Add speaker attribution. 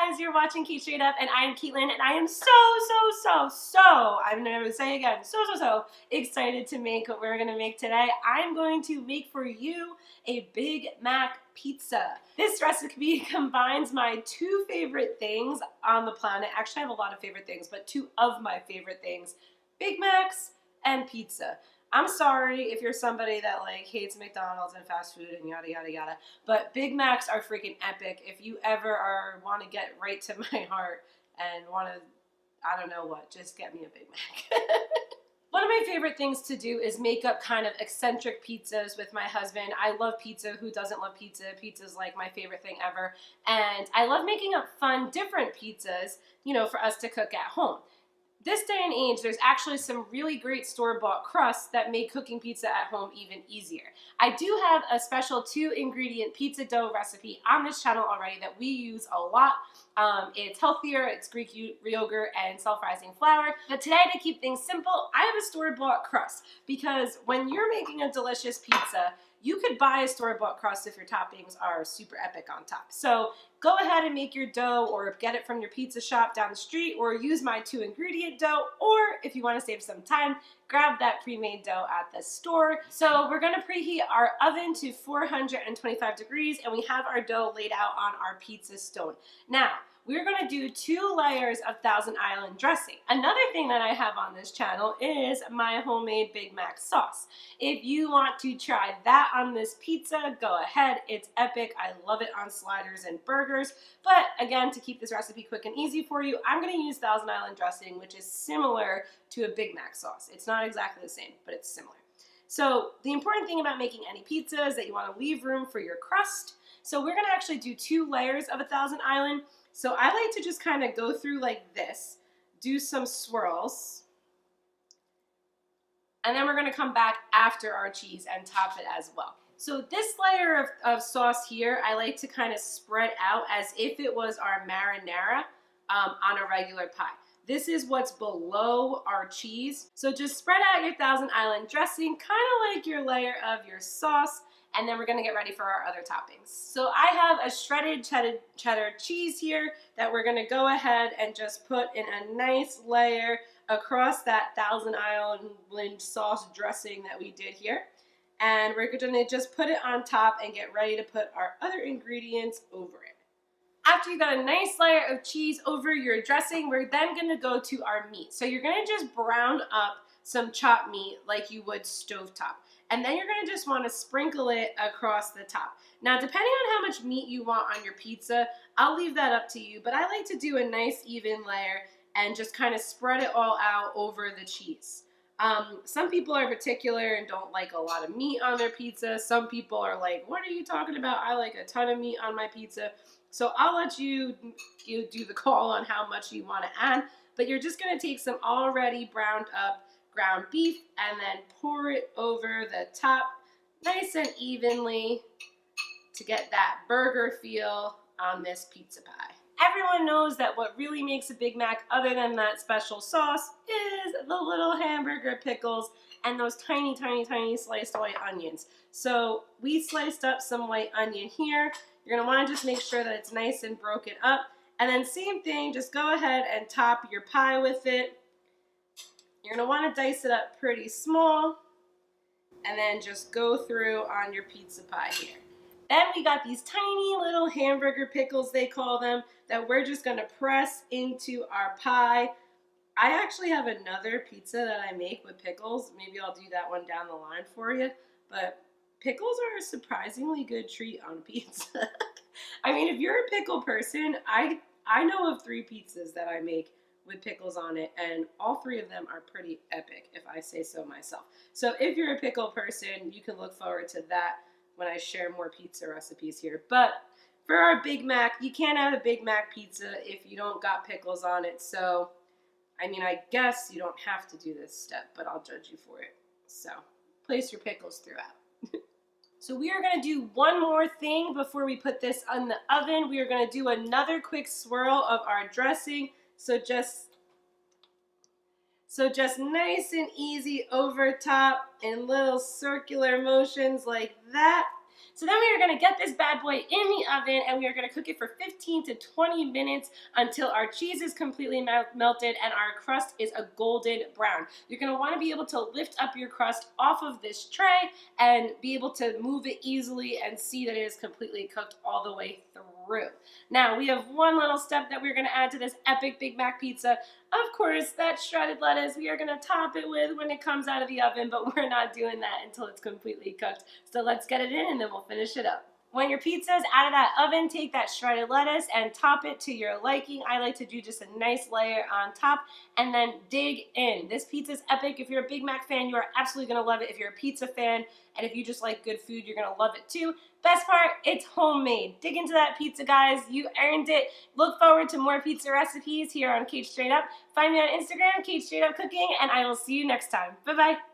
Speaker 1: guys, you're watching Cait Straight Up, and I am Caitlin, and I am so I'm never say again, so excited to make what we're gonna make today. I'm going to make for you a Big Mac pizza. This recipe combines my two favorite things on the planet. Actually, I have a lot of favorite things, but two of my favorite things, Big Macs and pizza. I'm sorry if you're somebody that like hates McDonald's and fast food and yada yada yada, but Big Macs are freaking epic. If you ever want to get right to my heart and want to, I don't know what, just get me a Big Mac. One of my favorite things to do is make up kind of eccentric pizzas with my husband. I love pizza. Who doesn't love pizza? Pizza's like my favorite thing ever. And I love making up fun, different pizzas, you know, for us to cook at home. This day and age, there's actually some really great store-bought crusts that make cooking pizza at home even easier. I do have a special 2-ingredient pizza dough recipe on this channel already that we use a lot. It's healthier, it's Greek yogurt and self-rising flour. But today, to keep things simple, I have a store-bought crust because when you're making a delicious pizza, you could buy a store-bought crust if your toppings are super epic on top. So go ahead and make your dough or get it from your pizza shop down the street or use my 2-ingredient dough, or if you want to save some time, grab that pre-made dough at the store. So we're going to preheat our oven to 425 degrees and we have our dough laid out on our pizza stone. Now, we're going to do 2 layers of Thousand Island dressing. Another thing that I have on this channel is my homemade Big Mac sauce. If you want to try that on this pizza, go ahead. It's epic. I love it on sliders and burgers. But again, to keep this recipe quick and easy for you, I'm going to use Thousand Island dressing, which is similar to a Big Mac sauce. It's not exactly the same, but it's similar. So the important thing about making any pizza is that you want to leave room for your crust. So we're going to actually do 2 layers of a Thousand Island. So I like to just kind of go through like this, do some swirls, and then we're going to come back after our cheese and top it as well. So this layer of sauce here, I like to kind of spread out as if it was our marinara on a regular pie. This is what's below our cheese. So just spread out your Thousand Island dressing, kind of like your layer of your sauce, and then we're gonna get ready for our other toppings. So I have a shredded cheddar cheese here that we're gonna go ahead and just put in a nice layer across that Thousand Island sauce dressing that we did here. And we're gonna just put it on top and get ready to put our other ingredients over it. After you got a nice layer of cheese over your dressing, we're then gonna go to our meat. So you're gonna just brown up some chopped meat like you would stovetop. And then you're gonna just wanna sprinkle it across the top. Now, depending on how much meat you want on your pizza, I'll leave that up to you, but I like to do a nice even layer and just kind of spread it all out over the cheese. Some people are particular and don't like a lot of meat on their pizza. Some people are like, what are you talking about? I like a ton of meat on my pizza. So I'll let you do the call on how much you want to add, but you're just gonna take some already browned up ground beef and then pour it over the top nice and evenly to get that burger feel on this pizza pie. Everyone knows that what really makes a Big Mac, other than that special sauce, is the little hamburger pickles and those tiny sliced white onions. So we sliced up some white onion here. You're gonna wanna just make sure that it's nice and broken up. And then same thing, just go ahead and top your pie with it. You're gonna wanna dice it up pretty small and then just go through on your pizza pie here. Then we got these tiny little hamburger pickles, they call them, that we're just gonna press into our pie. I actually have another pizza that I make with pickles. Maybe I'll do that one down the line for you. But pickles are a surprisingly good treat on pizza. I mean, if you're a pickle person, I know of 3 pizzas that I make with pickles on it, and all 3 of them are pretty epic, if I say so myself. So if you're a pickle person, you can look forward to that when I share more pizza recipes here. But for our Big Mac, you can't have a Big Mac pizza if you don't got pickles on it. So, I mean, I guess you don't have to do this step, but I'll judge you for it. So, place your pickles throughout. So we are going to do one more thing before we put this on the oven. We are going to do another quick swirl of our dressing. So just nice and easy over top in little circular motions like that. So then we are gonna get this bad boy in the oven and we are gonna cook it for 15 to 20 minutes until our cheese is completely melted and our crust is a golden brown. You're gonna wanna be able to lift up your crust off of this tray and be able to move it easily and see that it is completely cooked all the way through. Now we have one little step that we're gonna add to this epic Big Mac pizza. Of course, that shredded lettuce we are gonna top it with when it comes out of the oven, but we're not doing that until it's completely cooked. So let's get it in and then we'll finish it up. When your pizza is out of that oven, take that shredded lettuce and top it to your liking. I like to do just a nice layer on top and then dig in. This pizza is epic. If you're a Big Mac fan, you are absolutely gonna love it. If you're a pizza fan and if you just like good food, you're gonna love it too. Best part, it's homemade. Dig into that pizza, guys. You earned it. Look forward to more pizza recipes here on Cait Straight Up. Find me on Instagram, Cait Straight Up Cooking, and I will see you next time. Bye-bye.